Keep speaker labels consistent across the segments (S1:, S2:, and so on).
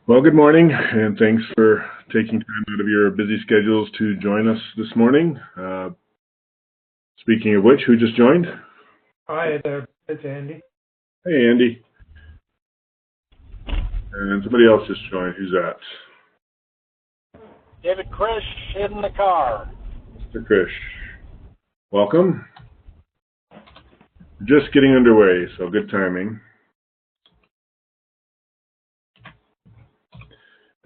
S1: Well, good morning, and thanks for taking time out of your busy schedules to join us this morning. Speaking of which, who just joined?
S2: Hi there, it's Andy.
S1: Hey, Andy. And somebody else just joined. Who's that?
S3: David Krish in the car.
S1: Mr. Krish. Welcome. Just getting underway, so good timing.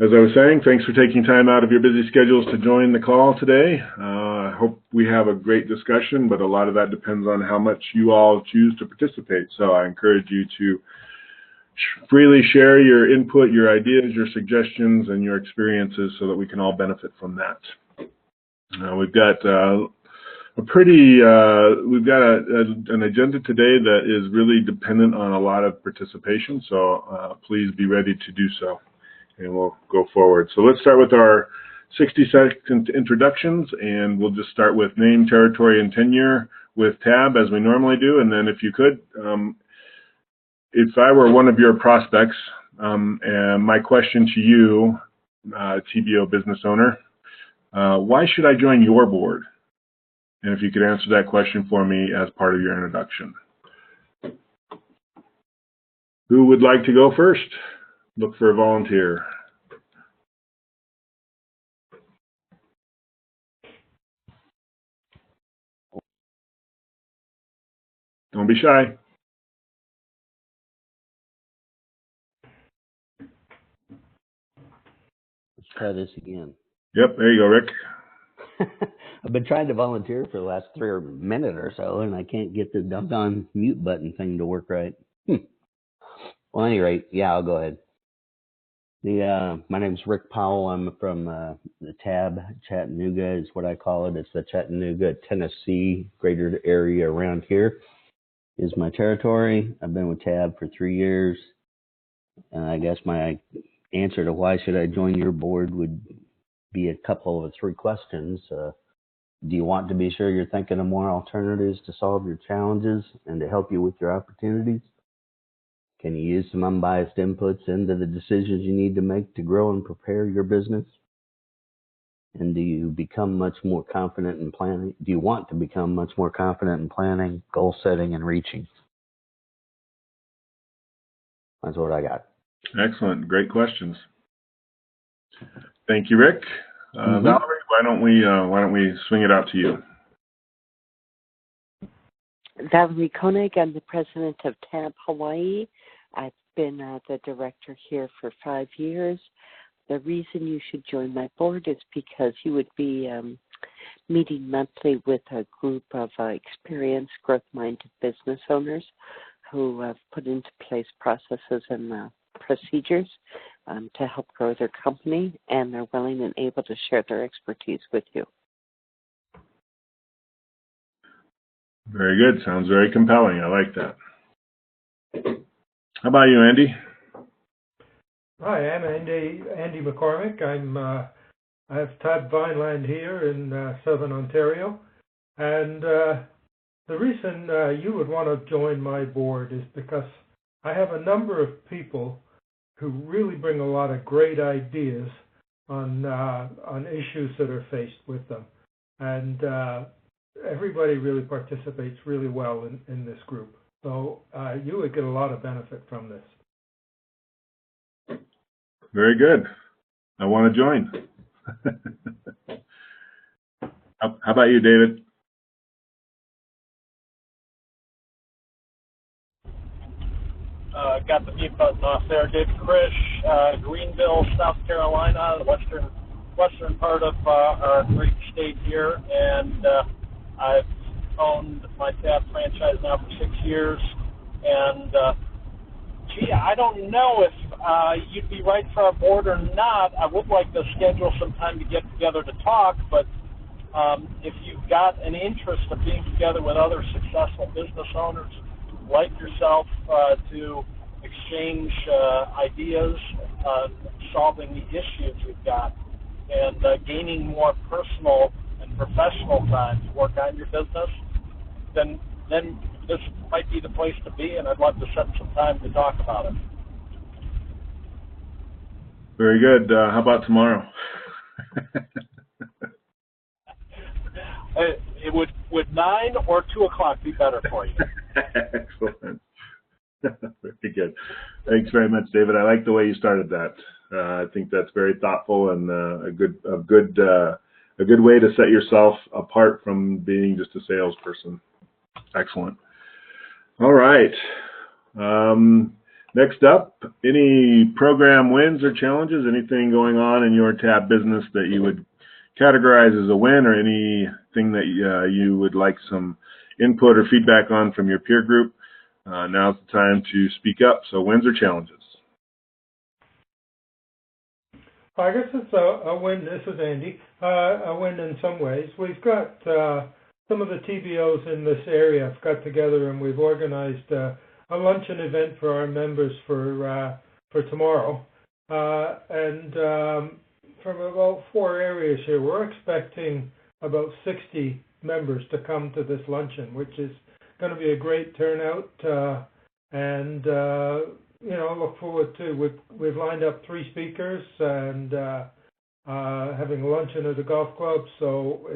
S1: As I was saying, thanks for taking time out of your busy schedules to join the call today. I hope we have a great discussion, but a lot of that depends on how much you all choose to participate. So I encourage you to freely share your input, your ideas, your suggestions, and your experiences so that we can all benefit from that. We've got an agenda today that is really dependent on a lot of participation, so please be ready to do so. And we'll go forward. So let's start with our 60-second introductions, and we'll just start with name, territory, and tenure with Tab as we normally do. And then if you could, if I were one of your prospects, and my question to you, TBO business owner, why should I join your board? And if you could answer that question for me as part of your introduction. Who would like to go first? Look for a volunteer. Don't be shy.
S4: Let's try this again.
S1: Yep, there you go, Rick.
S4: I've been trying to volunteer for the last 3 minutes or so, and I can't get the doggone mute button thing to work right. Well, at any rate, yeah, I'll go ahead. My name's Rick Powell. I'm from the TAB, Chattanooga is what I call it. It's the Chattanooga, Tennessee greater area around here is my territory. I've been with TAB for 3 years. And I guess my answer to why should I join your board would be a couple of 3 questions. Do you want to be sure you're thinking of more alternatives to solve your challenges and to help you with your opportunities? Can you use some unbiased inputs into the decisions you need to make to grow and prepare your business? And do you become much more confident in planning? Do you want to become much more confident in planning, goal setting, and reaching? That's what I got.
S1: Excellent. Great questions. Thank you, Rick. Valerie, why don't we swing it out to you?
S5: Valerie Koenig, I'm the president of TAB Hawaii. I've been the director here for 5 years. The reason you should join my board is because you would be meeting monthly with a group of experienced, growth-minded business owners who have put into place processes and procedures to help grow their company, and they're willing and able to share their expertise with you.
S1: Very good. Sounds very compelling. I like that. How about you, Andy?
S2: Hi, I'm Andy McCormick. I have TAB Vineland here in Southern Ontario, and the reason you would want to join my board is because I have a number of people who really bring a lot of great ideas on issues that are faced with them, and everybody really participates really well in this group. So you would get a lot of benefit from this.
S1: Very good. I want to join. How about you, David?
S3: Got the mute button off there. David Krish, Greenville, South Carolina, the western part of our great state here, and I've owned my TAB franchise now for 6 years, and I don't know if you'd be right for our board or not. I would like to schedule some time to get together to talk, but if you've got an interest of being together with other successful business owners like yourself to exchange ideas on solving the issues we've got and gaining more personal and professional time to work on your business, then this might be the place. place to be, and I'd love to set some time to talk about it.
S1: Very good. How about tomorrow?
S3: Would 9 or 2 o'clock be better for you?
S1: Excellent. Very good. Thanks very much, David. I like the way you started that. I think that's very thoughtful and a good way to set yourself apart from being just a salesperson. Excellent. All right. Next up, any program wins or challenges? Anything going on in your tab business that you would categorize as a win, or anything that you would like some input or feedback on from your peer group? Now's the time to speak up. So wins or challenges?
S2: I guess it's a win. This is Andy. A win in some ways. We've got some of the TBOs in this area have got together, and we've organized a luncheon event for our members for tomorrow. And from about 4 areas here, we're expecting about 60 members to come to this luncheon, which is going to be a great turnout. And look forward to. We've lined up 3 speakers and having a luncheon at the golf club. So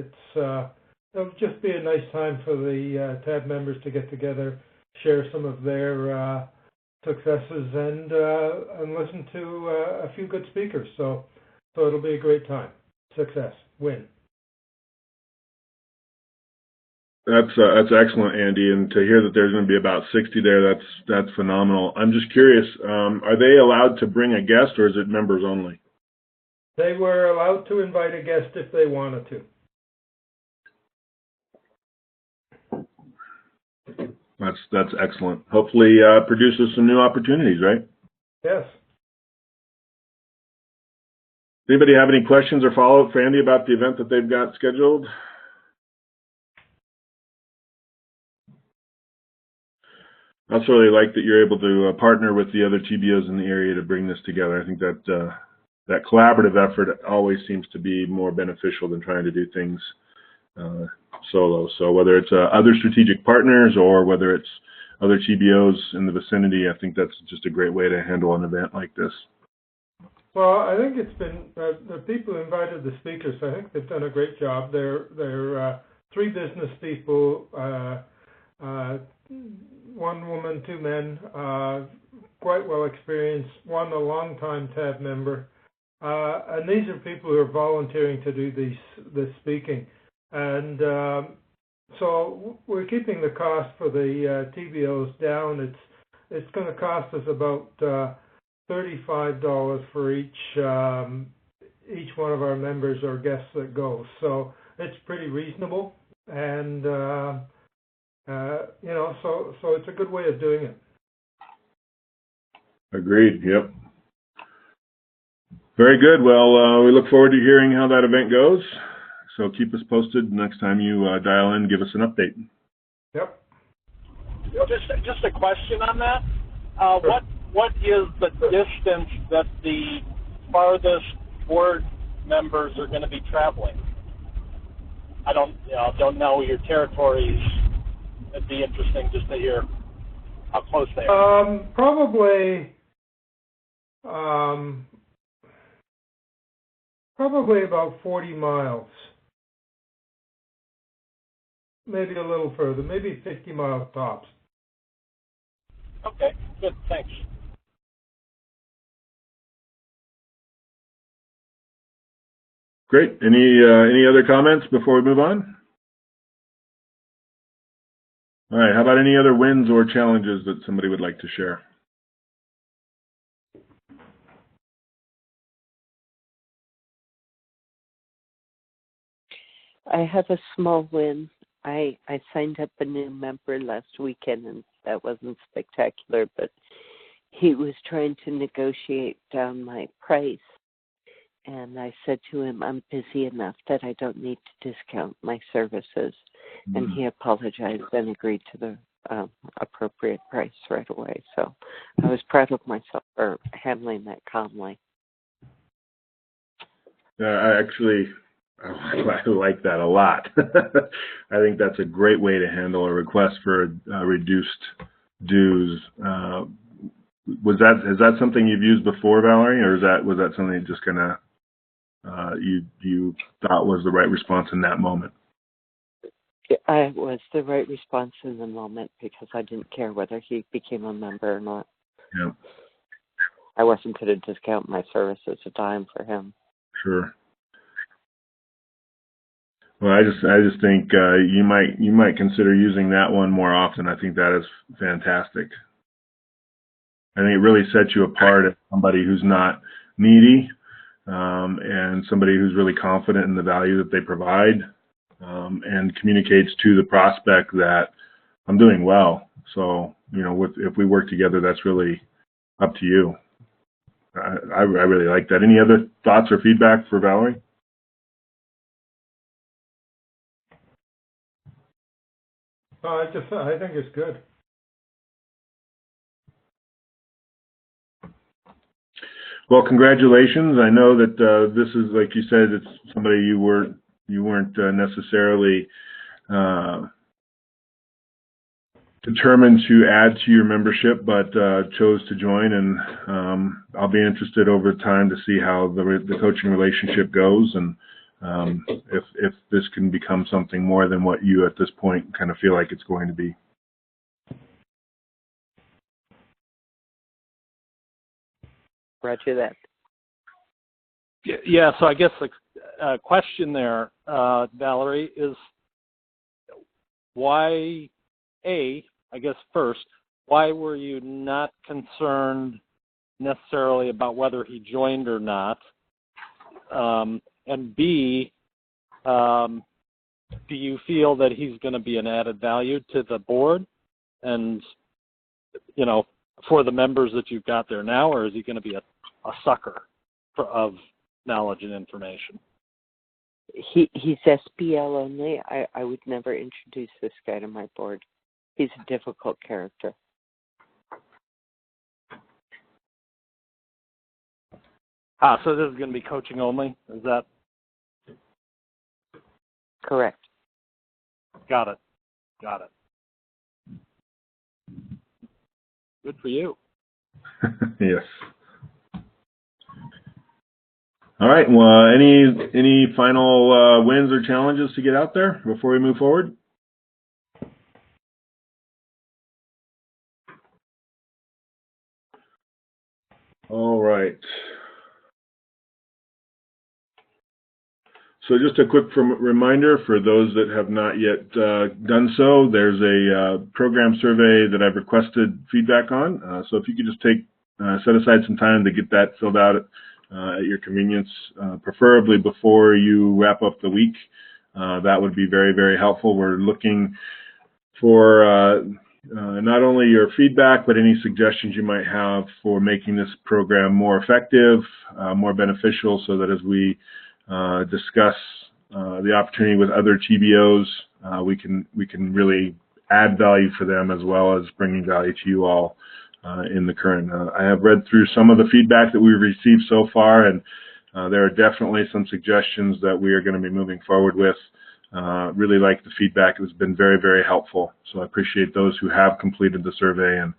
S2: it'll just be a nice time for the TAB members to get together, share some of their successes, and listen to a few good speakers. So it'll be a great time. Success, win.
S1: That's excellent, Andy, and to hear that there's going to be about 60 there, that's phenomenal. I'm just curious, are they allowed to bring a guest, or is it members only?
S2: They were allowed to invite a guest if they wanted to.
S1: That's excellent. Hopefully produces some new opportunities, right?
S2: Yes.
S1: Anybody have any questions or follow-up for Andy about the event that they've got scheduled? I also really like that you're able to partner with the other TBOs in the area to bring this together. I think that that collaborative effort always seems to be more beneficial than trying to do things solo. So whether it's other strategic partners or whether it's other TBOs in the vicinity, I think that's just a great way to handle an event like this.
S2: Well, I think it's been the people who invited the speakers. I think they've done a great job. They're 3 business people, 1 woman, 2 men, quite well experienced. 1 a long-time TAB member, and these are people who are volunteering to do this speaking. And so we're keeping the cost for the TBOs down. It's going to cost us about $35 for each one of our members or guests that goes. So it's pretty reasonable, and so it's a good way of doing it.
S1: Agreed. Yep. Very good. Well, we look forward to hearing how that event goes. So keep us posted next time you dial in. Give us an update.
S2: Yep.
S3: Just a question on that.
S2: Sure.
S3: What is the distance that the farthest board members are going to be traveling? I don't know your territories. It'd be interesting just to hear how close they are.
S2: Probably about 40 miles. Maybe a little further, maybe 50 miles tops.
S3: Okay, good, thanks.
S1: Great. Any other comments before we move on? All right. How about any other wins or challenges that somebody would like to share?
S5: I have a small win. I signed up a new member last weekend, and that wasn't spectacular, but he was trying to negotiate down my price. And I said to him, I'm busy enough that I don't need to discount my services. Mm-hmm. And he apologized and agreed to the appropriate price right away. So I was proud of myself for handling that calmly.
S1: I like that a lot. I think that's a great way to handle a request for reduced dues. is that something you've used before, Valerie, or was that something that just kind of you thought was the right response in that moment?
S5: It was the right response in the moment because I didn't care whether he became a member or not.
S1: Yeah.
S5: I wasn't going to discount my services a dime for him.
S1: Sure. Well, I just think you might consider using that one more often. I think that is fantastic. I think it really sets you apart as somebody who's not needy, and somebody who's really confident in the value that they provide, and communicates to the prospect that I'm doing well. So, if we work together, that's really up to you. I really like that. Any other thoughts or feedback for Valerie?
S2: I think it's good.
S1: Well, congratulations. I know that this is, like you said, it's somebody you weren't necessarily determined to add to your membership, but chose to join, and I'll be interested over time to see how the coaching relationship goes, and if this can become something more than what you at this point kind of feel like it's going to be.
S5: Roger that.
S3: Yeah, so I guess the question there, Valerie, is why, I guess first, why were you not concerned necessarily about whether he joined or not? And B, do you feel that he's going to be an added value to the board and, for the members that you've got there now, or is he going to be a sucker of knowledge and information?
S5: He's SBL only. I would never introduce this guy to my board. He's a difficult character.
S3: So this is going to be coaching only? Is that?
S5: Correct.
S3: Got it. Good for you.
S1: Yes. All right. Well, any final wins or challenges to get out there before we move forward? All right. So just a quick reminder for those that have not yet done so, there's a program survey that I've requested feedback on. So if you could just set aside some time to get that filled out at your convenience, preferably before you wrap up the week, that would be very, very helpful. We're looking for not only your feedback, but any suggestions you might have for making this program more effective, more beneficial, so that as we discuss the opportunity with other TBOs, we can really add value for them as well as bringing value to you all in the current. I have read through some of the feedback that we've received so far, and there are definitely some suggestions that we are going to be moving forward with. Really like the feedback. It's been very, very helpful. So I appreciate those who have completed the survey, and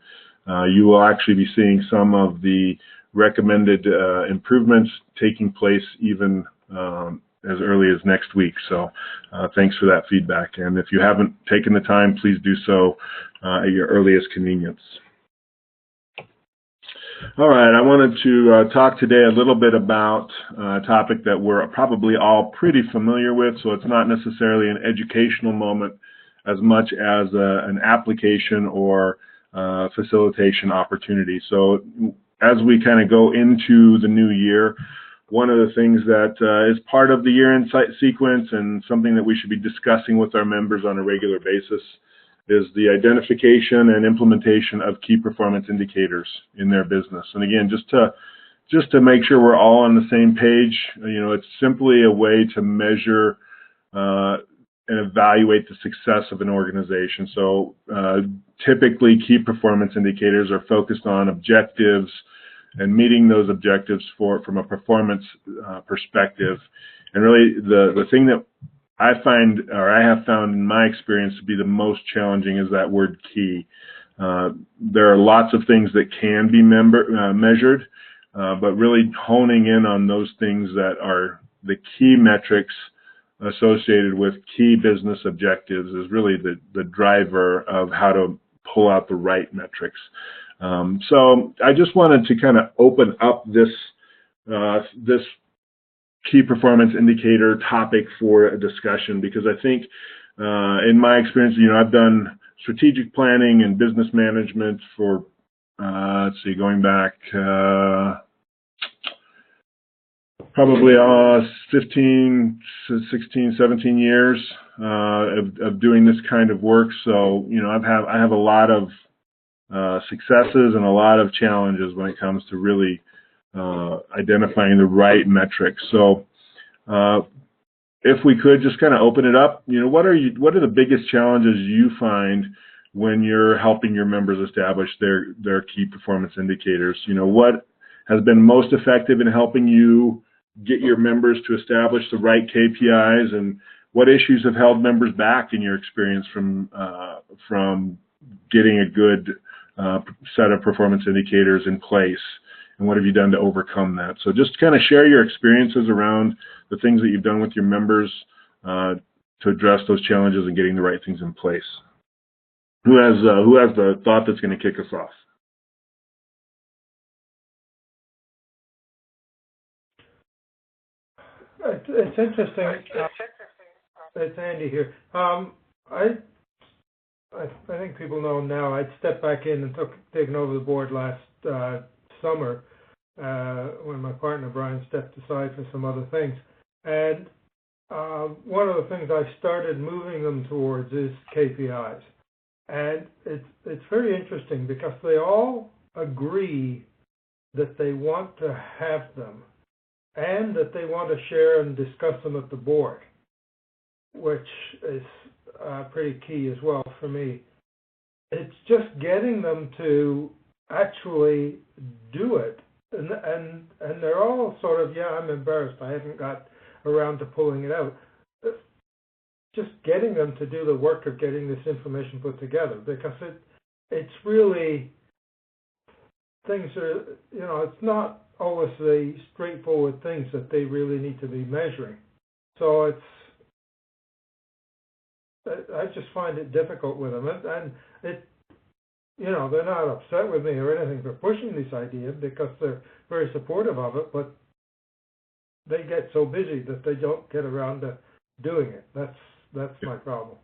S1: you will actually be seeing some of the recommended improvements taking place even as early as next week. So thanks for that feedback. And if you haven't taken the time, please do so at your earliest convenience. All right, I wanted to talk today a little bit about a topic that we're probably all pretty familiar with, so it's not necessarily an educational moment as much as an application or facilitation opportunity. So as we kind of go into the new year, one of the things that is part of the year-end sequence and something that we should be discussing with our members on a regular basis is the identification and implementation of key performance indicators in their business. And again, just to make sure we're all on the same page, it's simply a way to measure and evaluate the success of an organization. So typically key performance indicators are focused on objectives and meeting those objectives from a performance perspective. And really the thing that I have found in my experience to be the most challenging is that word key. There are lots of things that can be measured, but really honing in on those things that are the key metrics associated with key business objectives is really the driver of how to pull out the right metrics. So I just wanted to kind of open up this key performance indicator topic for a discussion, because I think in my experience, I've done strategic planning and business management for, going back probably 15, 16, 17 years of doing this kind of work. So, I have a lot of successes and a lot of challenges when it comes to really identifying the right metrics. So if we could just kind of open it up, what are the biggest challenges you find when you're helping your members establish their key performance indicators? What has been most effective in helping you get your members to establish the right KPIs, and what issues have held members back in your experience from getting a good set of performance indicators in place? And what have you done to overcome that? So just kind of share your experiences around the things that you've done with your members to address those challenges and getting the right things in place. Who has the thought that's going to kick us off?
S2: It's interesting. It's Andy here. I think people know now. I stepped back in and taken over the board last summer when my partner Brian stepped aside for some other things. And one of the things I started moving them towards is KPIs. And it's very interesting because they all agree that they want to have them and that they want to share and discuss them at the board, which is pretty key as well for me. It's just getting them to actually do it. And they're all sort of, I'm embarrassed, I haven't got around to pulling it out. Just getting them to do the work of getting this information put together, because it's really things are, it's not always the straightforward things that they really need to be measuring. So I just find it difficult with them, and they're not upset with me or anything for pushing this idea, because they're very supportive of it, but they get so busy that they don't get around to doing it. That's my problem.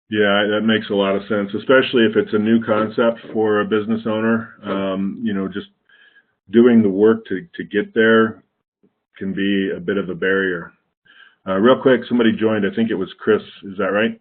S1: Yeah, that makes a lot of sense, especially if it's a new concept for a business owner. Just doing the work to get there can be a bit of a barrier. Real quick, somebody joined. I think it was Chris. Is that right?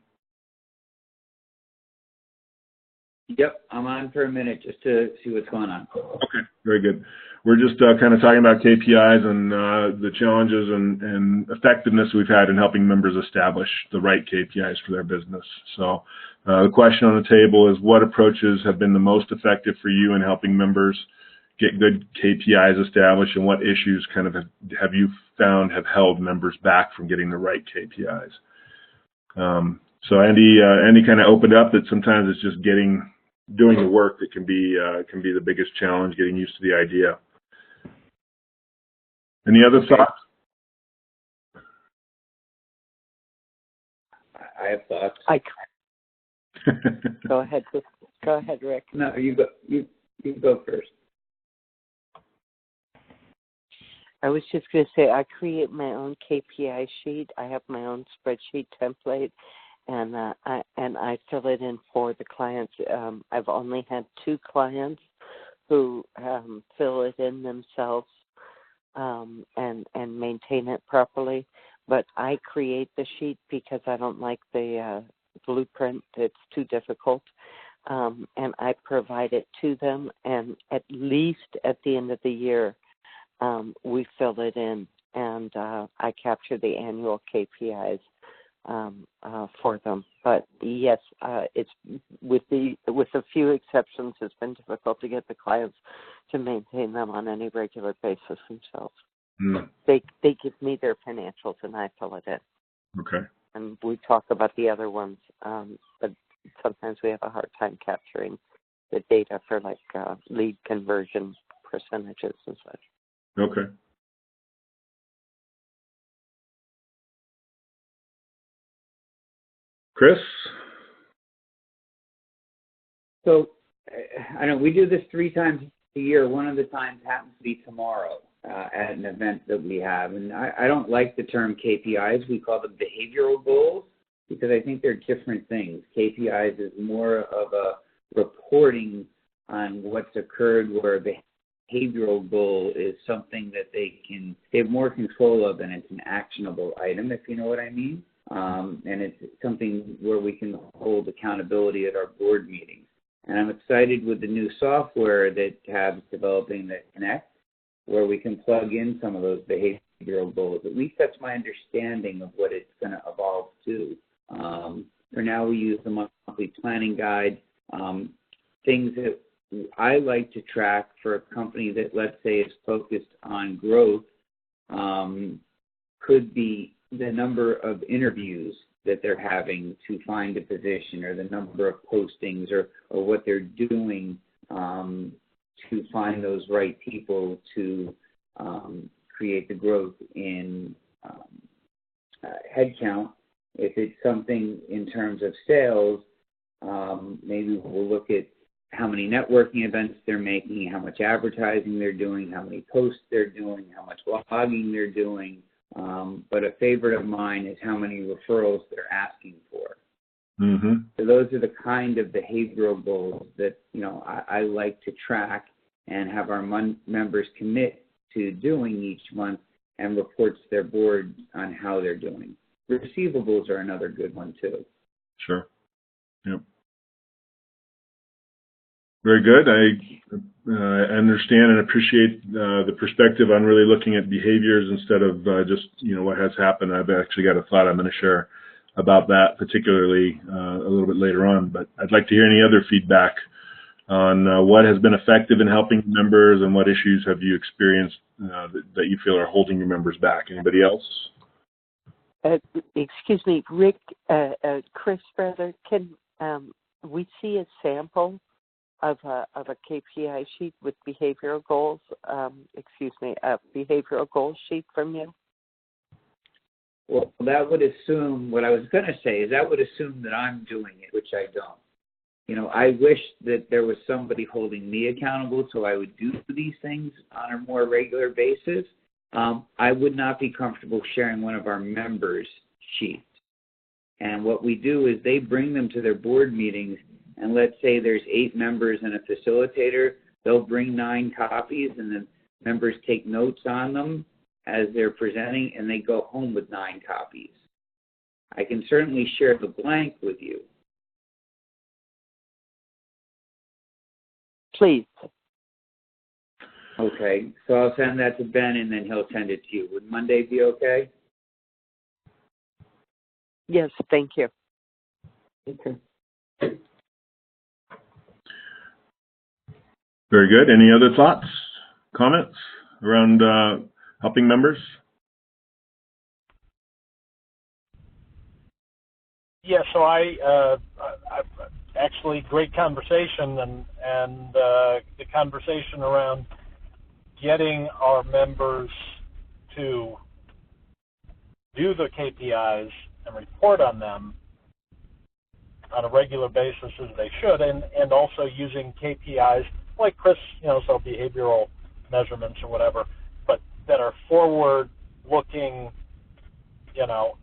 S6: Yep, I'm on for a minute just to see what's going on.
S1: Okay, very good. We're just kind of talking about KPIs and the challenges and effectiveness we've had in helping members establish the right KPIs for their business. So the question on the table is, what approaches have been the most effective for you in helping members get good KPIs established, and what issues kind of have you found have held members back from getting the right KPIs? So Andy kind of opened up that sometimes it's just doing the work that can be the biggest challenge, getting used to the idea. Any other thoughts?
S6: I have thoughts.
S5: Go ahead. Go ahead, Rick.
S6: No, you go. You go first.
S5: I was just going to say, I create my own KPI sheet. I have my own spreadsheet template, and I fill it in for the clients. I've only had 2 clients who fill it in themselves and maintain it properly. But I create the sheet because I don't like the blueprint. It's too difficult. And I provide it to them, and at least at the end of the year, we fill it in, and I capture the annual KPIs for them. But yes, it's with a few exceptions, it's been difficult to get the clients to maintain them on any regular basis themselves.
S1: Mm.
S5: They give me their financials, and I fill it in.
S1: Okay.
S5: And we talk about the other ones, but sometimes we have a hard time capturing the data for like lead conversion percentages and such.
S1: Okay. Chris?
S6: So, I know we do this 3 times a year. One of the times happens to be tomorrow at an event that we have. And I don't like the term KPIs. We call them behavioral goals because I think they're different things. KPIs is more of a reporting on what's occurred, where a behavioral goal is something that they have more control of, and it's an actionable item, if you know what I mean. And it's something where we can hold accountability at our board meetings. And I'm excited with the new software that TAB's developing, that Connect, where we can plug in some of those behavioral goals. At least that's my understanding of what it's going to evolve to. For now, we use the monthly planning guide. Things that I like to track for a company that, let's say, is focused on growth could be the number of interviews that they're having to find a position, or the number of postings, or what they're doing to find those right people to create the growth in headcount. If it's something in terms of sales, maybe we'll look at how many networking events they're making, how much advertising they're doing, how many posts they're doing, how much blogging they're doing. But a favorite of mine is how many referrals they're asking for.
S1: Mm-hmm.
S6: So those are the kind of behavioral goals that, I like to track and have our members commit to doing each month, and report to their board on how they're doing. Receivables are another good one too.
S1: Sure. Yep. Very good. I understand and appreciate the perspective on really looking at behaviors instead of just what has happened. I've actually got a thought I'm going to share about that, particularly a little bit later on. But I'd like to hear any other feedback on what has been effective in helping members, and what issues have you experienced that you feel are holding your members back. Anybody else?
S5: Excuse me, Rick, Chris, rather, can we see a sample of a KPI sheet with behavioral goals? A behavioral goal sheet from you?
S6: Well, that would assume, what I was going to say is that would assume that I'm doing it, which I don't. I wish that there was somebody holding me accountable so I would do these things on a more regular basis. I would not be comfortable sharing one of our members' sheets. And what we do is they bring them to their board meetings, and let's say there's 8 members and a facilitator. They'll bring 9 copies, and the members take notes on them as they're presenting, and they go home with 9 copies. I can certainly share the blank with you.
S5: Please.
S6: Okay, so I'll send that to Ben, and then he'll send it to you. Would Monday be okay?
S5: Yes, thank you.
S6: Okay.
S1: Very good. Any other thoughts, comments around helping members?
S3: Yeah, so I actually great conversation, and the conversation around getting our members to do the KPIs and report on them on a regular basis as they should, and also using KPIs like Chris, so behavioral measurements or whatever, but that are forward-looking,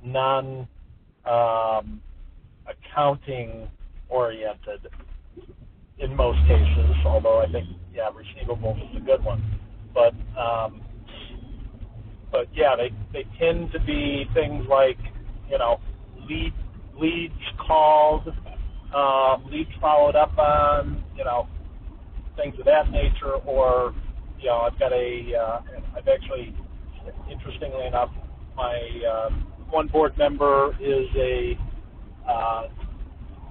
S3: non-accounting oriented in most cases, although I think, receivables is a good one. But yeah, they tend to be things like, leads called, leads followed up on, things of that nature, or, I've actually, interestingly enough, my one board member is a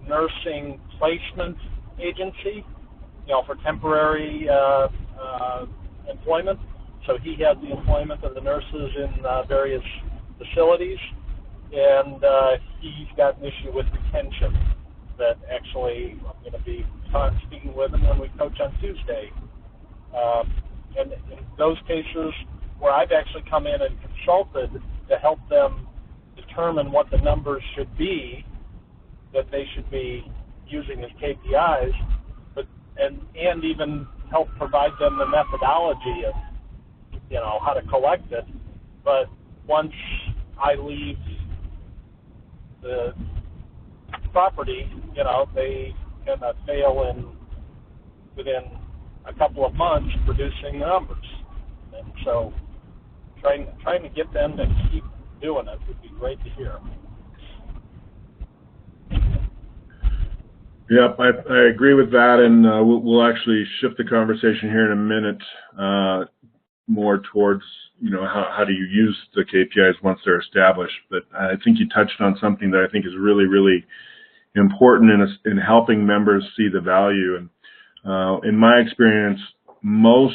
S3: nursing placement agency, for temporary employment. So he has the employment of the nurses in various facilities, and he's got an issue with retention that actually I'm going to be speaking with them when we coach on Tuesday. And in those cases where I've actually come in and consulted to help them determine what the numbers should be that they should be using as KPIs, and even help provide them the methodology of, how to collect it. But once I leave the property, they kind of fail within a couple of months producing the numbers. And so trying to get them to keep doing it would be great to hear.
S1: Yep, I agree with that, and we'll actually shift the conversation here in a minute more towards, how do you use the KPIs once they're established. But I think you touched on something that I think is really, really important in helping members see the value. And in my experience, most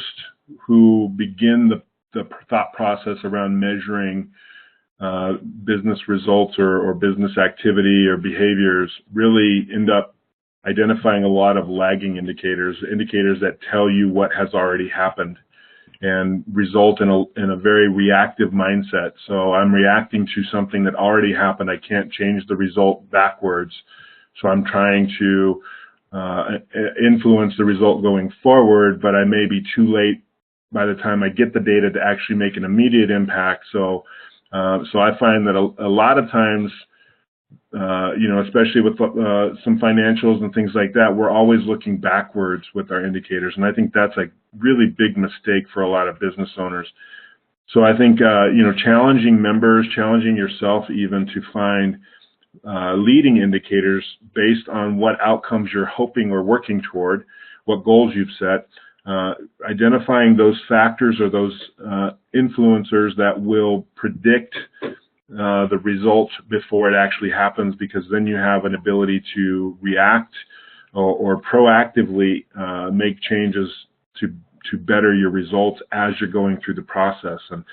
S1: who begin the thought process around measuring business results or business activity or behaviors really end up identifying a lot of lagging indicators that tell you what has already happened, and result in a very reactive mindset. So I'm reacting to something that already happened. I can't change the result backwards. So I'm trying to influence the result going forward, but I may be too late by the time I get the data to actually make an immediate impact. So I find that a lot of times, especially with some financials and things like that, we're always looking backwards with our indicators. And I think that's a really big mistake for a lot of business owners. So I think, challenging members, challenging yourself even to find leading indicators based on what outcomes you're hoping or working toward, what goals you've set, identifying those factors or those influencers that will predict the result before it actually happens, because then you have an ability to react or proactively make changes to better your results as you're going through the process. And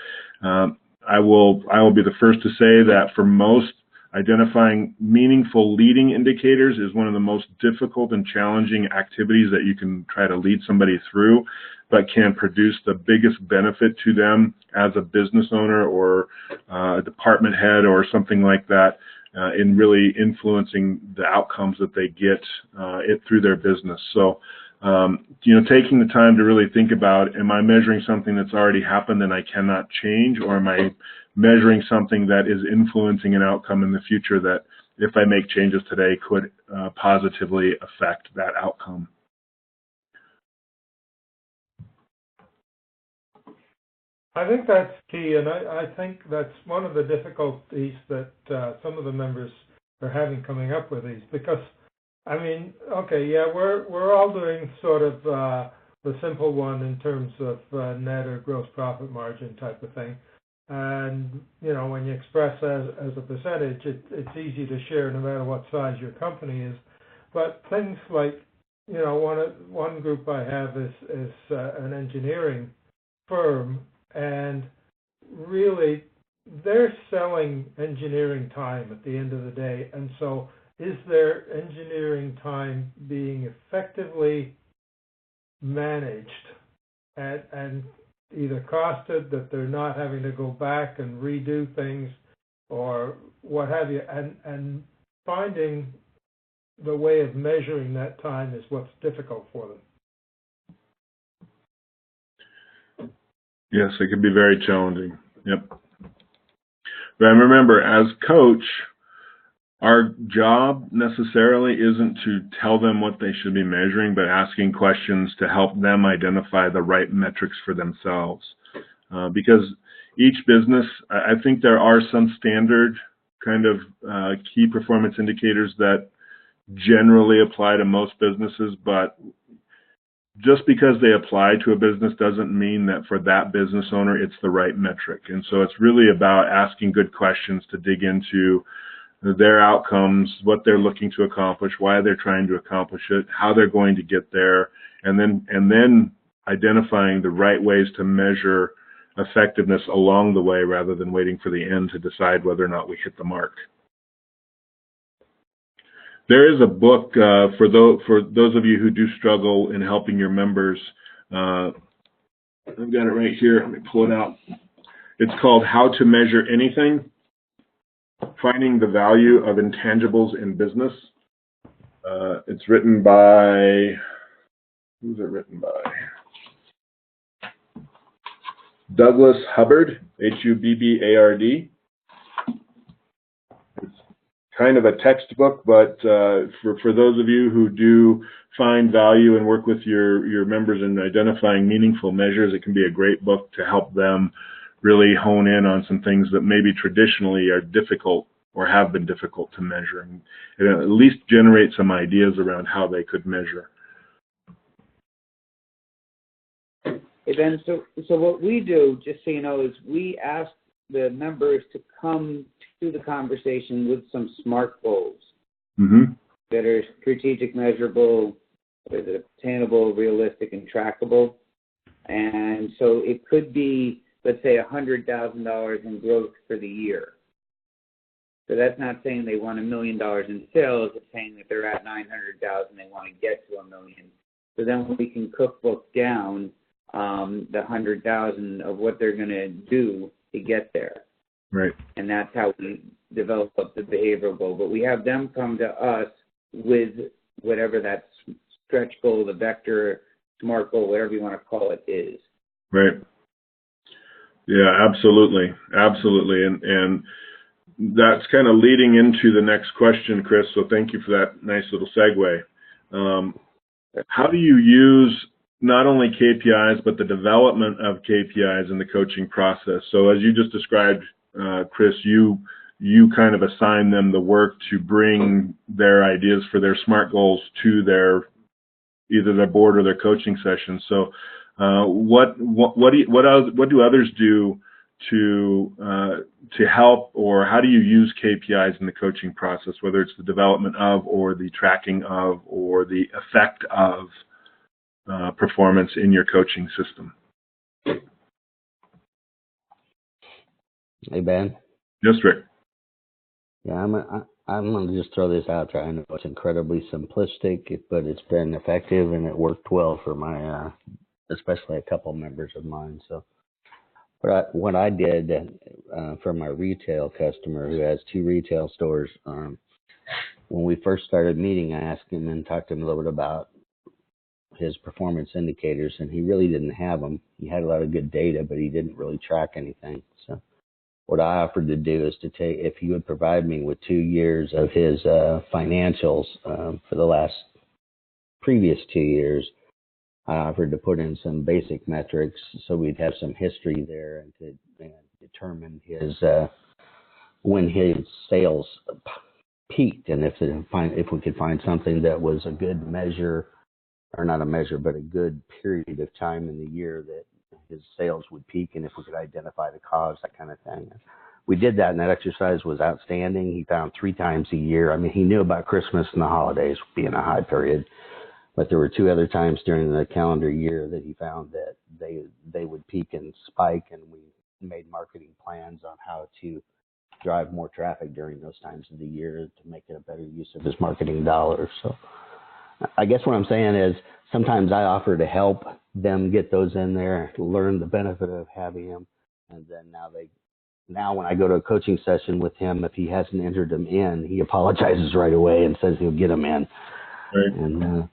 S1: I will be the first to say that for most, identifying meaningful leading indicators is one of the most difficult and challenging activities that you can try to lead somebody through, but can produce the biggest benefit to them as a business owner or a department head or something like that, in really influencing the outcomes that they get through their business. So, taking the time to really think about, am I measuring something that's already happened and I cannot change, or am I measuring something that is influencing an outcome in the future that, if I make changes today, could positively affect that outcome?
S2: I think that's key, and I think that's one of the difficulties that some of the members are having coming up with these, because, we're all doing sort of the simple one in terms of net or gross profit margin type of thing. And, when you express as a percentage, it's easy to share no matter what size your company is. But things like, one group I have is an engineering firm, and really they're selling engineering time at the end of the day. And so is their engineering time being effectively managed and either costed, that they're not having to go back and redo things or what have you, and finding the way of measuring that time is what's difficult for them.
S1: Yes, it can be very challenging. Yep. But remember, as coach, our job necessarily isn't to tell them what they should be measuring, but asking questions to help them identify the right metrics for themselves. Because each business, I think there are some standard kind of key performance indicators that generally apply to most businesses, but just because they apply to a business doesn't mean that for that business owner it's the right metric. And so it's really about asking good questions to dig into their outcomes, what they're looking to accomplish, why they're trying to accomplish it, how they're going to get there, and then identifying the right ways to measure effectiveness along the way rather than waiting for the end to decide whether or not we hit the mark. There is a book for those of you who do struggle in helping your members. I've got it right here. Let me pull it out. It's called How to Measure Anything, Finding the Value of Intangibles in Business. It's written by, who's it written by? Douglas Hubbard, Hubbard. It's kind of a textbook, but for those of you who do find value and work with your members in identifying meaningful measures, it can be a great book to help them really hone in on some things that maybe traditionally are difficult or have been difficult to measure, and at least generate some ideas around how they could measure.
S6: Hey Ben, so what we do, just so you know, is we ask the members to come to the conversation with some SMART goals that are strategic, measurable, attainable, realistic, and trackable. And so it could be, let's say, $100,000 in growth for the year. So that's not saying they want $1 million in sales. It's saying that they're at 900,000, they want to get to $1 million. So then we can cookbook down the 100,000 of what they're going to do to get there.
S1: Right.
S6: And that's how we develop the behavioral goal. But we have them come to us with whatever that stretch goal, the vector, SMART goal, whatever you want to call it, is.
S1: Right. Yeah, absolutely. Absolutely. And that's kind of leading into the next question, Chris, so thank you for that nice little segue. How do you use not only KPIs, but the development of KPIs in the coaching process? So as you just described, Chris, you kind of assign them the work to bring their ideas for their SMART goals to either their board or their coaching session. So what do others do to help, or how do you use KPIs in the coaching process, whether it's the development of or the tracking of or the effect of performance in your coaching system?
S4: Hey, Ben.
S1: Yes, Rick.
S4: Yeah, I'm going to just throw this out there. I know it's incredibly simplistic, but it's been effective and it worked well for my, especially a couple members of mine. So what I did for my retail customer who has 2 retail stores, when we first started meeting, I asked him and talked to him a little bit about his performance indicators, and he really didn't have them. He had a lot of good data, but he didn't really track anything. So what I offered to do is to take, if he would provide me with 2 years of his financials for the previous 2 years, I offered to put in some basic metrics so we'd have some history there and to determine when his sales peaked, and if we could find something that was a good measure, or not a measure, but a good period of time in the year that his sales would peak, and if we could identify the cause, that kind of thing. We did that, and that exercise was outstanding. He found 3 times a year. I mean, he knew about Christmas and the holidays being a high period, but there were 2 other times during the calendar year that he found that they would peak and spike, and we made marketing plans on how to drive more traffic during those times of the year to make it a better use of his marketing dollars. So I guess what I'm saying is sometimes I offer to help them get those in there, learn the benefit of having them, and then now when I go to a coaching session with him, if he hasn't entered them in, he apologizes right away and says he'll get them in.
S1: Right.
S4: And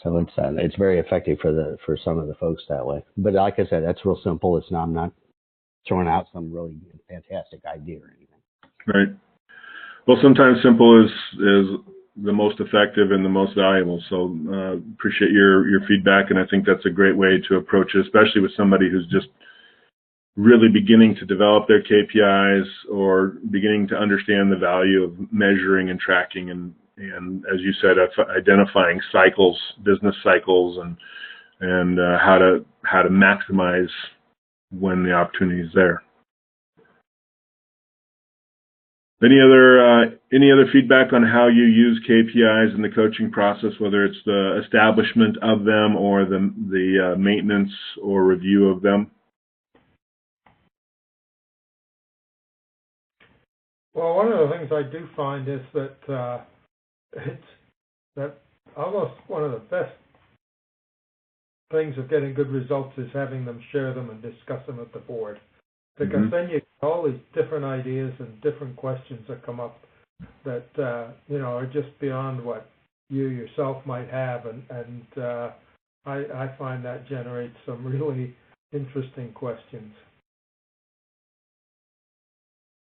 S4: so it's very effective for some of the folks that way. But like I said, that's real simple. I'm not throwing out some really fantastic idea or anything.
S1: Right. Well, sometimes simple is the most effective and the most valuable. So appreciate your feedback, and I think that's a great way to approach it, especially with somebody who's just really beginning to develop their KPIs or beginning to understand the value of measuring and tracking and as you said, identifying cycles, business cycles, and how to maximize when the opportunity is there. Any other feedback on how you use KPIs in the coaching process, whether it's the establishment of them or the maintenance or review of them?
S2: Well, one of the things I do find is that it's that almost one of the best things of getting good results is having them share them and discuss them at the board. Because then you get all these different ideas and different questions that come up that, are just beyond what you yourself might have. And I find that generates some really interesting questions.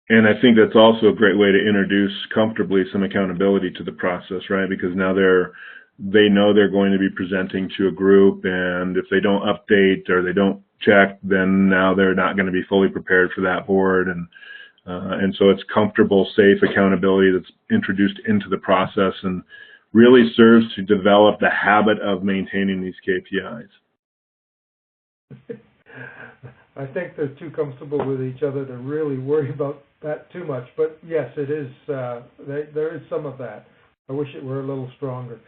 S1: And I think that's also a great way to introduce comfortably some accountability to the process, right? Because now they know they're going to be presenting to a group, and if they don't update or they don't check, then now they're not going to be fully prepared for that board. And so it's comfortable, safe accountability that's introduced into the process and really serves to develop the habit of maintaining these KPIs.
S2: I think they're too comfortable with each other to really worry about that too much. But yes, it is. There is some of that. I wish it were a little stronger.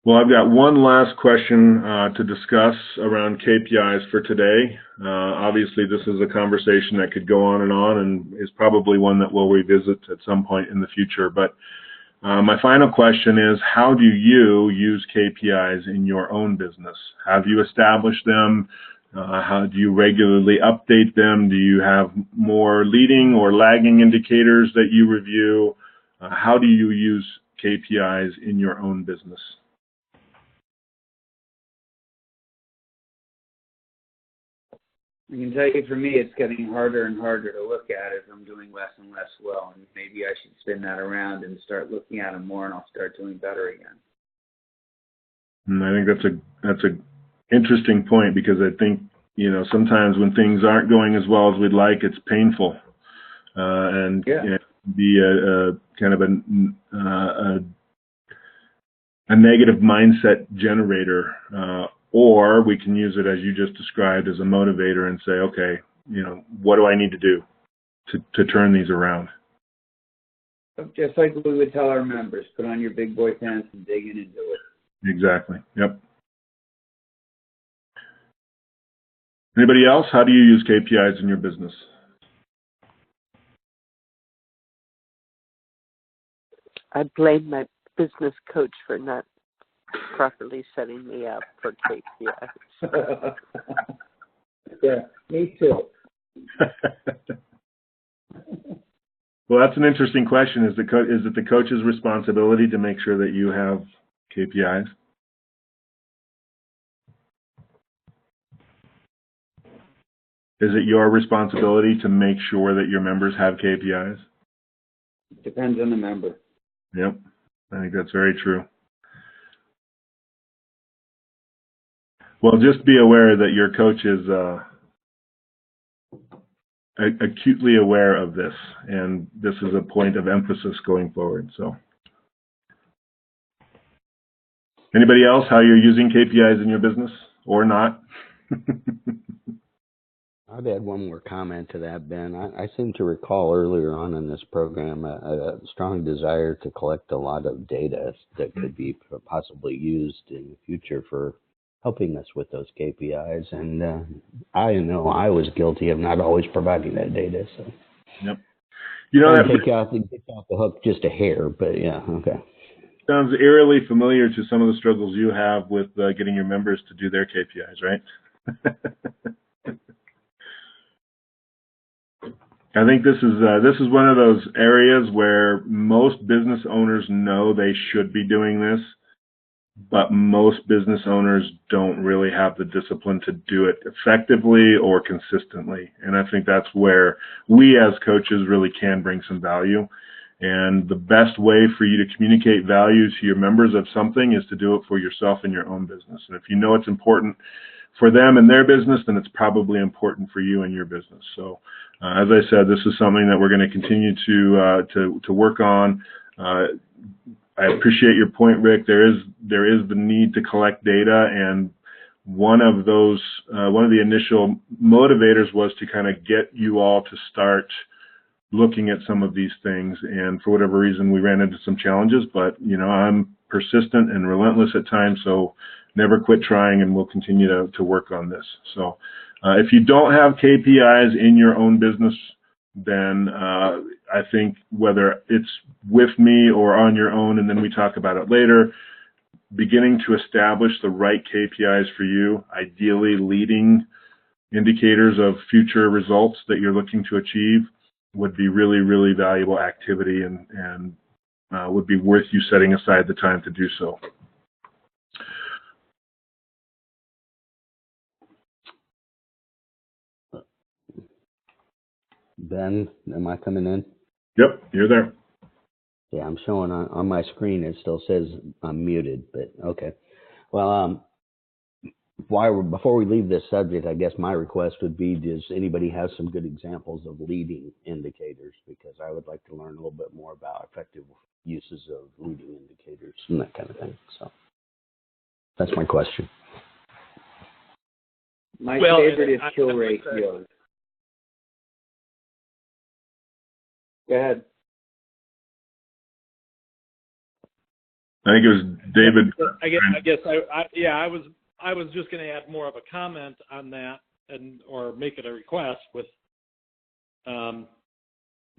S1: Well, I've got one last question to discuss around KPIs for today. Obviously, this is a conversation that could go on and is probably one that we'll revisit at some point in the future. But my final question is, how do you use KPIs in your own business? Have you established them? How do you regularly update them? Do you have more leading or lagging indicators that you review? How do you use KPIs in your own business?
S6: I can tell you for me, it's getting harder and harder to look at as I'm doing less and less well. And maybe I should spin that around and start looking at them more, and I'll start doing better again.
S1: And I think that's a interesting point, because I think, sometimes when things aren't going as well as we'd like, it's painful. And it can be a kind of a negative mindset generator, or we can use it, as you just described, as a motivator and say, okay, what do I need to do to turn these around?
S6: Just like we would tell our members, put on your big boy pants and dig in and do it.
S1: Exactly. Yep. Anybody else? How do you use KPIs in your business?
S5: I blame my business coach for not properly setting me up for KPIs.
S6: Yeah, me too.
S1: Well, that's an interesting question. Is it the coach's responsibility to make sure that you have KPIs? Is it your responsibility to make sure that your members have KPIs?
S6: Depends on the member.
S1: Yep, I think that's very true. Well, just be aware that your coach is acutely aware of this, and this is a point of emphasis going forward. So, anybody else, how you're using KPIs in your business or not?
S4: I'd add one more comment to that, Ben. I seem to recall earlier on in this program a strong desire to collect a lot of data that could be possibly used in the future for helping us with those KPIs. And I know I was guilty of not always providing that data. So,
S1: yep.
S4: Take out the hook just a hair, but yeah, okay.
S1: Sounds eerily familiar to some of the struggles you have with getting your members to do their KPIs, right? I think this is one of those areas where most business owners know they should be doing this, but most business owners don't really have the discipline to do it effectively or consistently. And I think that's where we as coaches really can bring some value. And the best way for you to communicate value to your members of something is to do it for yourself in your own business. And if you know it's important for them and their business, then it's probably important for you and your business. So, as I said, this is something that we're going to continue to work on. I appreciate your point, Rick. There is the need to collect data, and one of the initial motivators was to kind of get you all to start looking at some of these things. And for whatever reason, we ran into some challenges, but I'm persistent and relentless at times, so never quit trying, and we'll continue to work on this. So if you don't have KPIs in your own business, then I think whether it's with me or on your own, and then we talk about it later, beginning to establish the right KPIs for you, ideally leading indicators of future results that you're looking to achieve, would be really, really valuable activity, and would be worth you setting aside the time to do so.
S4: Ben, am I coming in?
S1: Yep, you're there.
S4: Yeah, I'm showing on my screen. It still says I'm muted, but okay. Well, before we leave this subject, I guess my request would be, does anybody have some good examples of leading indicators? Because I would like to learn a little bit more about effective uses of leading indicators and that kind of thing. So that's my question.
S6: My favorite is kill ratios. Go ahead.
S1: I think it was David.
S3: I was just going to add more of a comment on that, or make it a request with,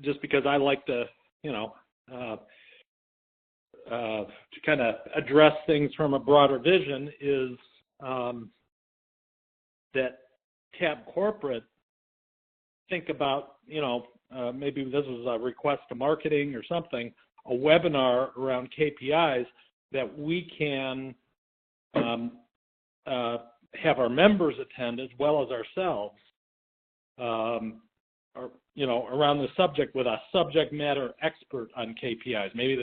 S3: just because I like to, to kind of address things from a broader vision, is that Tab Corporate think about, maybe this is a request to marketing or something, a webinar around KPIs that we can have our members attend as well as ourselves, around the subject with a subject matter expert on KPIs. Maybe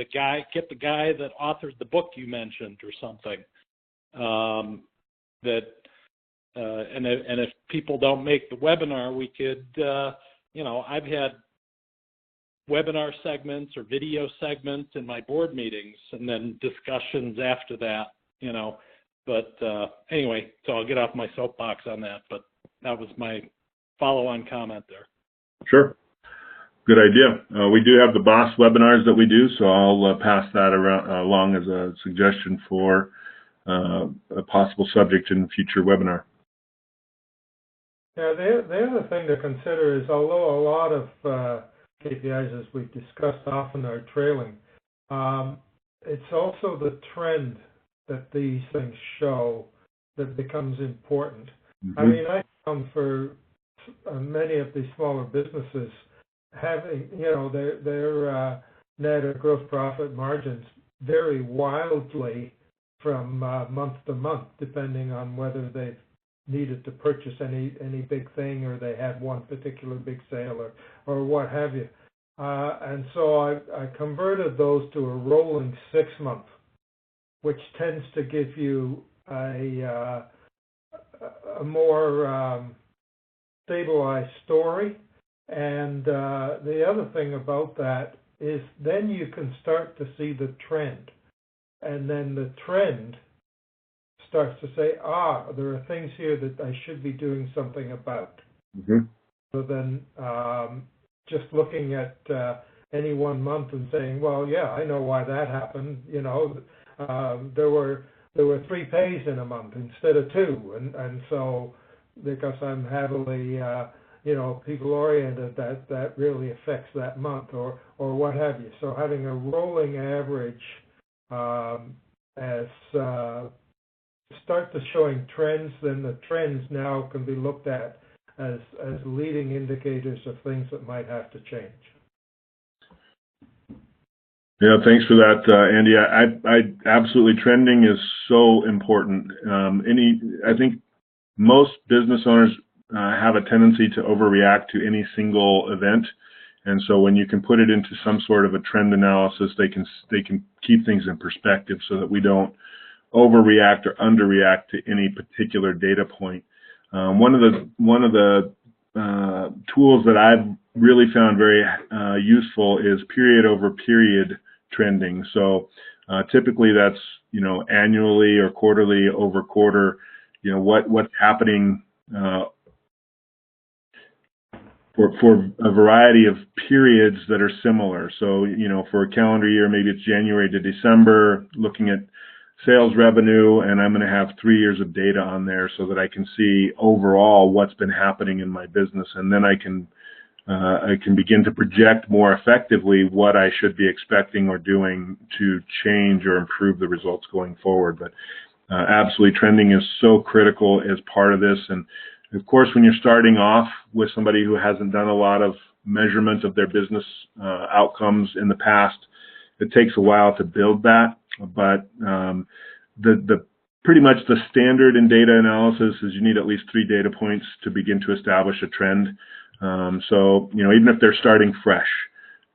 S3: get the guy that authored the book you mentioned or something. And if people don't make the webinar, we could, I've had webinar segments or video segments in my board meetings, and then discussions after that, But anyway, so I'll get off my soapbox on that, but that was my follow-on comment there.
S1: Sure. Good idea. We do have the BOSS webinars that we do, so I'll pass that along as a suggestion for a possible subject in a future webinar.
S2: Yeah, the other thing to consider is, although a lot of KPIs, as we've discussed, often are trailing, it's also the trend that these things show that becomes important. Mm-hmm. I mean, I found for many of these smaller businesses, having, their net or gross profit margins vary wildly from month to month, depending on whether they've needed to purchase any big thing, or they had one particular big sale, or what have you. And so I converted those to a rolling 6-month, which tends to give you a more stabilized story. And the other thing about that is then you can start to see the trend. And then the trend starts to say, there are things here that I should be doing something about. Mm-hmm. So then just looking at any 1 month and saying, well, yeah, I know why that happened. There were 3 pays in a month instead of 2, and so because I'm heavily people oriented, that really affects that month, or what have you. So having a rolling average as start to showing trends, then the trends now can be looked at as leading indicators of things that might have to change.
S1: Yeah, thanks for that, Andy. I absolutely, trending is so important. I think most business owners have a tendency to overreact to any single event, and so when you can put it into some sort of a trend analysis, they can keep things in perspective so that we don't overreact or underreact to any particular data point. One of the tools that I've really found very useful is period over period trending. So typically that's annually or quarterly over quarter. What's happening for a variety of periods that are similar. So for a calendar year, maybe it's January to December, looking at sales revenue, and I'm going to have 3 years of data on there so that I can see overall what's been happening in my business, and then I can begin to project more effectively what I should be expecting or doing to change or improve the results going forward. But absolutely, trending is so critical as part of this. And of course, when you're starting off with somebody who hasn't done a lot of measurement of their business outcomes in the past, it takes a while to build that. But the pretty much the standard in data analysis is you need at least 3 data points to begin to establish a trend. So, even if they're starting fresh,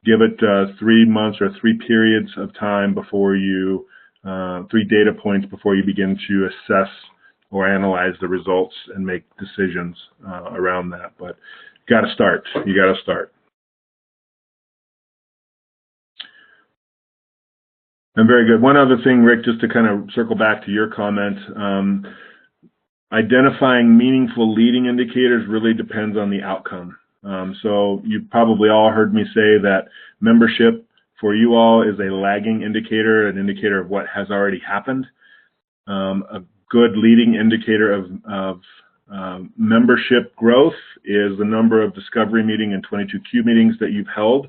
S1: give it 3 months or 3 periods of time before you, 3 data points before you begin to assess or analyze the results and make decisions around that. But you got to start. And very good. One other thing, Rick, just to kind of circle back to your comment, identifying meaningful leading indicators really depends on the outcome. So you've probably all heard me say that membership for you all is a lagging indicator, an indicator of what has already happened. A good leading indicator of membership growth is the number of discovery meeting and 22Q meetings that you've held.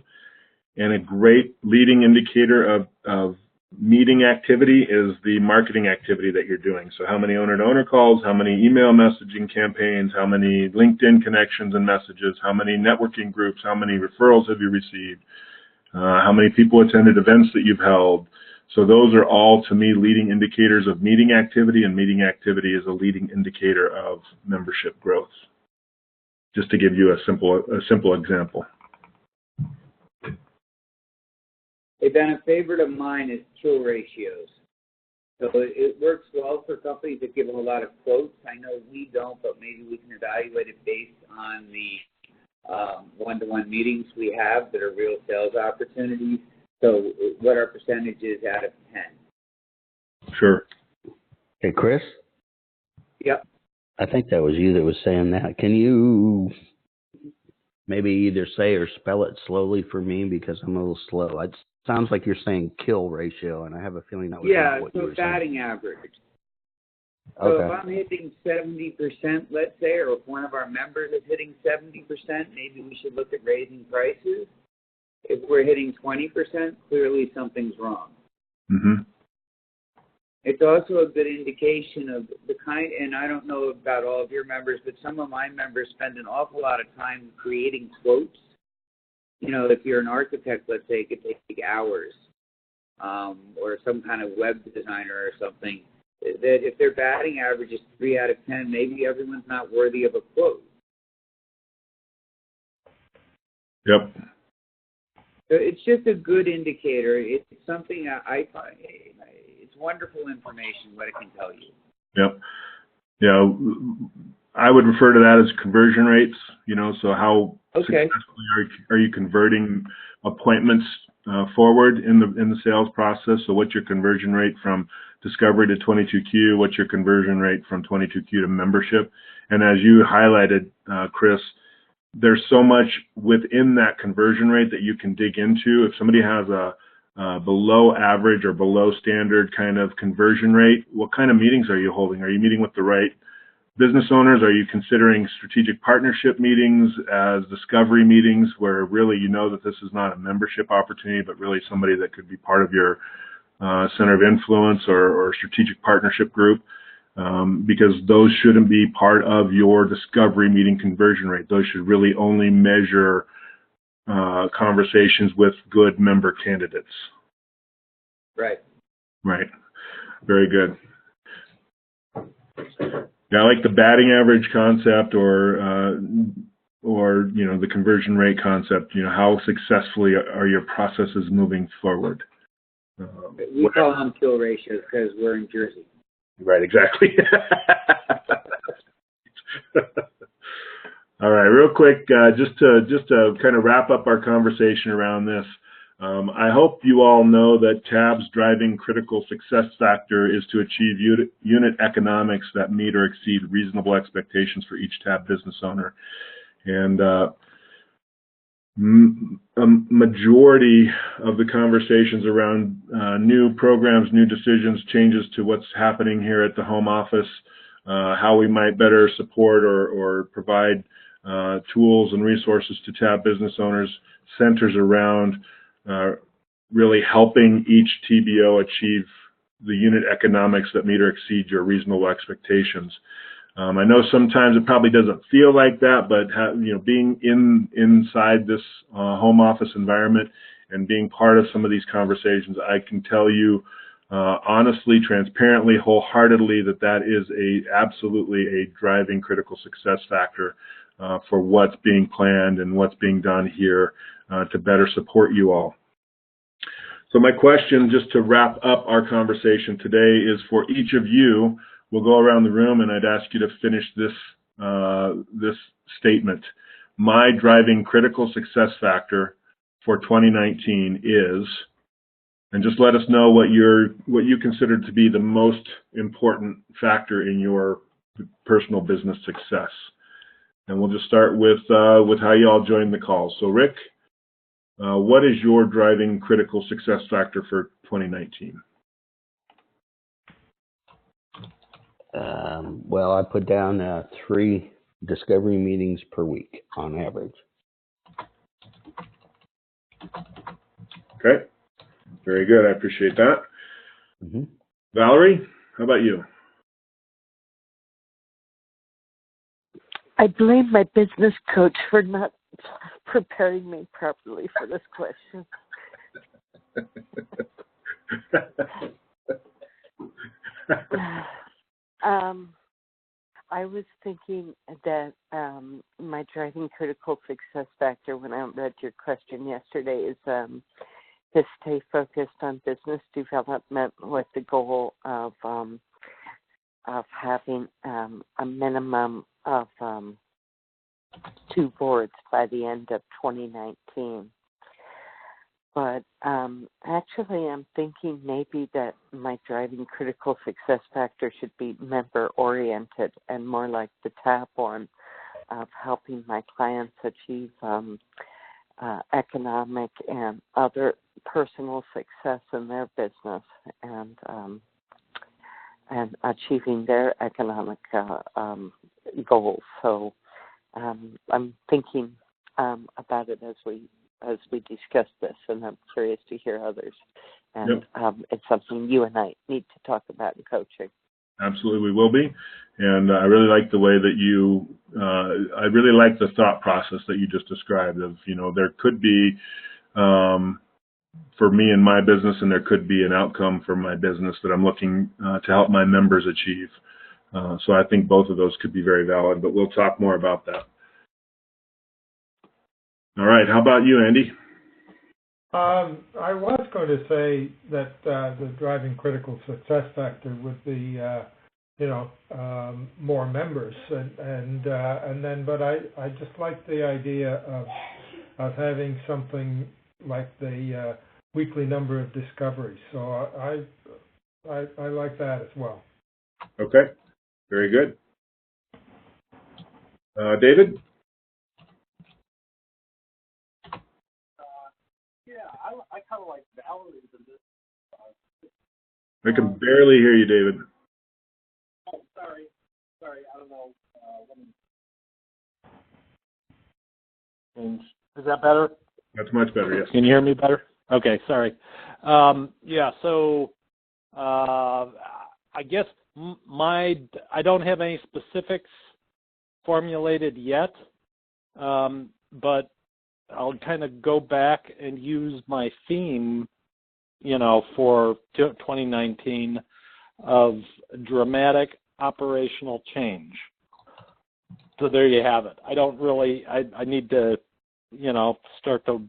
S1: And a great leading indicator of meeting activity is the marketing activity that you're doing. So how many owner-to-owner calls, how many email messaging campaigns, how many LinkedIn connections and messages, how many networking groups, how many referrals have you received, how many people attended events that you've held. So those are all, to me, leading indicators of meeting activity, and meeting activity is a leading indicator of membership growth. Just to give you a simple example.
S6: Hey, Ben, a favorite of mine is kill ratios. So it works well for companies that give a lot of quotes. I know we don't, but maybe we can evaluate it based on the one-to-one meetings we have that are real sales opportunities. So what our percentage is out of 10.
S1: Sure.
S4: Hey, Chris?
S6: Yep.
S4: I think that was you that was saying that. Can you maybe either say or spell it slowly for me, because I'm a little slow? It sounds like you're saying kill ratio, and I have a feeling that was what you were saying.
S6: Yeah, so batting average. So
S4: Okay.
S6: if I'm hitting 70%, let's say, or if one of our members is hitting 70%, maybe we should look at raising prices. If we're hitting 20%, clearly something's wrong.
S1: Mm-hmm.
S6: It's also a good indication of the kind, and I don't know about all of your members, but some of my members spend an awful lot of time creating quotes. If you're an architect, let's say, it could take hours, or some kind of web designer or something, that if their batting average is 3 out of 10, maybe everyone's not worthy of a quote.
S1: Yep.
S6: So it's just a good indicator. It's something I find, it's wonderful information, what it can tell you.
S1: Yep. Yeah, I would refer to that as conversion rates. So how successfully are you converting appointments forward in the sales process? So what's your conversion rate from discovery to 22Q? What's your conversion rate from 22Q to membership? And as you highlighted, Chris, there's so much within that conversion rate that you can dig into. If somebody has a below average or below standard kind of conversion rate, what kind of meetings are you holding? Are you meeting with the right business owners? Are you considering strategic partnership meetings as discovery meetings where really that this is not a membership opportunity, but really somebody that could be part of your center of influence or strategic partnership group? Because those shouldn't be part of your discovery meeting conversion rate. Those should really only measure conversations with good member candidates.
S6: Right.
S1: Right. Very good. Yeah, I like the batting average concept, or the conversion rate concept. How successfully are your processes moving forward?
S6: We call them kill ratios because we're in Jersey.
S1: Right, exactly. All right, real quick, just to kind of wrap up our conversation around this. I hope you all know that TAB's driving critical success factor is to achieve unit economics that meet or exceed reasonable expectations for each TAB business owner. And a majority of the conversations around new programs, new decisions, changes to what's happening here at the home office, how we might better support or provide tools and resources to TAB business owners, centers around really helping each TBO achieve the unit economics that meet or exceed your reasonable expectations. I know sometimes it probably doesn't feel like that, but being inside this home office environment and being part of some of these conversations, I can tell you honestly, transparently, wholeheartedly that is absolutely a driving critical success factor for what's being planned and what's being done here to better support you all. So my question, just to wrap up our conversation today, is for each of you. We'll go around the room, and I'd ask you to finish this statement. My driving critical success factor for 2019 is, and just let us know what you consider to be the most important factor in your personal business success. And we'll just start with how you all joined the call. So, Rick, what is your driving critical success factor for 2019?
S4: Well, I put down 3 discovery meetings per week on average.
S1: Okay, very good. I appreciate that.
S4: Mm-hmm.
S1: Valerie, how about you?
S5: I blame my business coach for not preparing me properly for this question. I was thinking that my driving critical success factor when I read your question yesterday is to stay focused on business development with the goal of having a minimum of 2 boards by the end of 2019. But actually, I'm thinking maybe that my driving critical success factor should be member-oriented and more like the TAB one of helping my clients achieve economic and other personal success in their business and achieving their economic goals. So I'm thinking about it as we discuss this, and I'm curious to hear others. And
S1: Yep.
S5: It's something you and I need to talk about in coaching.
S1: Absolutely, we will be. And I really like the way that I really like the thought process that you just described of, there could be, for me and my business, and there could be an outcome for my business that I'm looking to help my members achieve. So I think both of those could be very valid, but we'll talk more about that. All right, how about you, Andy?
S2: I was going to say that the driving critical success factor would be, more members, but I just like the idea of having something like the weekly number of discoveries. So I like that as well.
S1: Okay, very good. David?
S3: I kind of like Valerie's in this.
S1: I can barely hear you, David.
S3: Oh, sorry. I don't know. Is that better?
S1: That's much better, yes.
S3: Can you hear me better? Okay, sorry. So I guess I don't have any specifics formulated yet, but I'll kind of go back and use my theme, for 2019 of dramatic operational change. So there you have it. I don't really, I need to, start to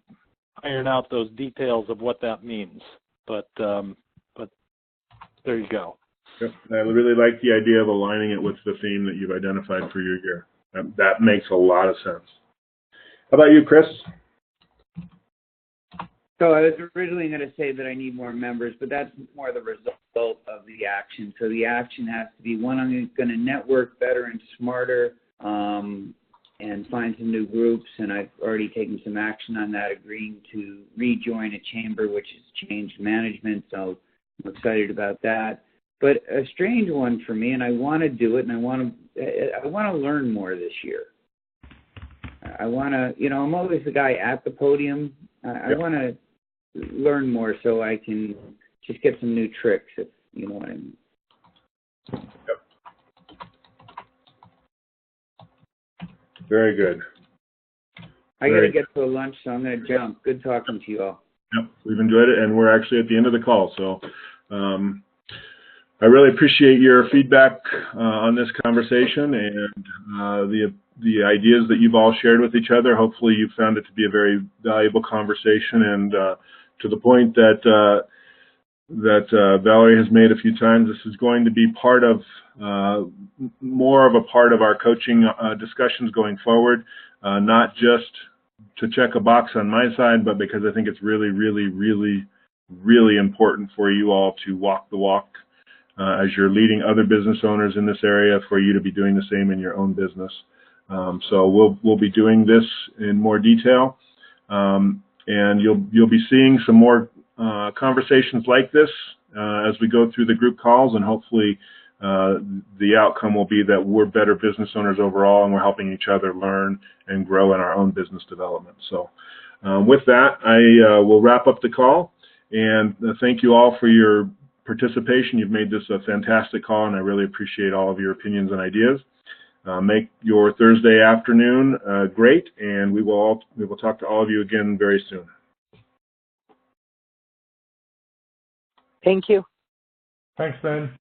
S3: iron out those details of what that means. But there you go.
S1: Yep. I really like the idea of aligning it with the theme that you've identified for your year. That makes a lot of sense. How about you, Chris?
S6: So I was originally going to say that I need more members, but that's more the result of the action. So the action has to be, one, I'm going to network better and smarter and find some new groups, and I've already taken some action on that, agreeing to rejoin a chamber which has changed management, so I'm excited about that. But a strange one for me, and I want to do it, and I want to learn more this year. I want to, I'm always the guy at the podium. I want to learn more so I can just get some new tricks, if you know what I mean.
S1: Yep. Very good.
S6: I got to get to a lunch, so I'm going to jump. Good talking to you all.
S1: Yep, we've enjoyed it, and we're actually at the end of the call. So I really appreciate your feedback on this conversation and the ideas that you've all shared with each other. Hopefully you found it to be a very valuable conversation, and to the point that Valerie has made a few times, this is going to be part of more of a part of our coaching discussions going forward, not just to check a box on my side, but because I think it's really, really, really, really important for you all to walk the walk as you're leading other business owners in this area, for you to be doing the same in your own business. So we'll be doing this in more detail, and you'll be seeing some more conversations like this as we go through the group calls, and hopefully the outcome will be that we're better business owners overall, and we're helping each other learn and grow in our own business development. So with that, I will wrap up the call, and thank you all for your participation. You've made this a fantastic call, and I really appreciate all of your opinions and ideas. Make your Thursday afternoon great, and we will talk to all of you again very soon.
S5: Thank you.
S2: Thanks, Ben.